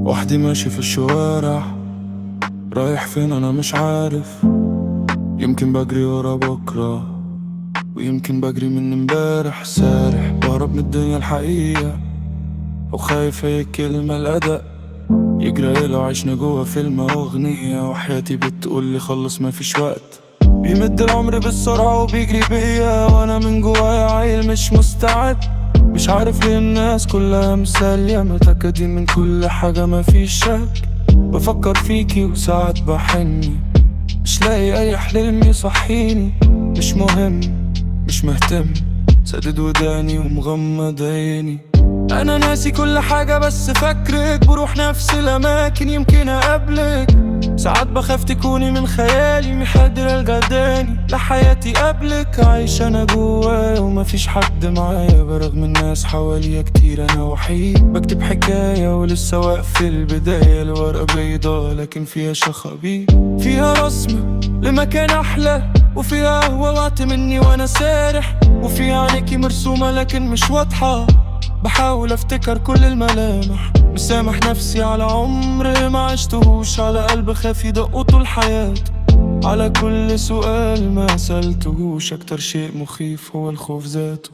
وحدي ماشي في الشوارع، رايح فين انا مش عارف. يمكن بجري ورا بكرة، ويمكن بجري من امبارح. سارح بهرب من الدنيا الحقيقة، وخايف هي الكلمة الأداء يجرى لو عشنا جوا فيلم أو أغنية. وحياتي بتقولي خلص مفيش وقت، بيمد العمر بالسرعة وبيجري بيا، وانا من جوايا عيل مش مستعد. مش عارف ليه الناس كلها مسالية، متأكدين من كل حاجة مفيش شك. بفكر فيكي وساعات بحني، مش لاقي اي حلم يصحيني. مش مهم، مش مهتم، سدد وداني ومغمض عيني. انا ناسي كل حاجة بس فاكرك، بروح نفس الاماكن يمكن اقابلك. ساعات بخاف تكوني من خيالي، محاضر الجداني لحياتي قبلك. عايش انا جوايا ومفيش حد معايا، برغم الناس حواليا كتير انا وحيد. بكتب حكاية ولسه واقف في البداية، الورقة بيضة لكن فيها شخابيط. فيها رسمة لمكان احلى، وفيها قهوة وقت مني وانا سارح. وفيها عينيكي مرسومة لكن مش واضحة، بحاول افتكر كل الملامح. مسامح نفسي على عمر ما عشتهوش، على قلب خاف يدق طول حياته، على كل سؤال ما سألتهوش. اكتر شيء مخيف هو الخوف ذاته.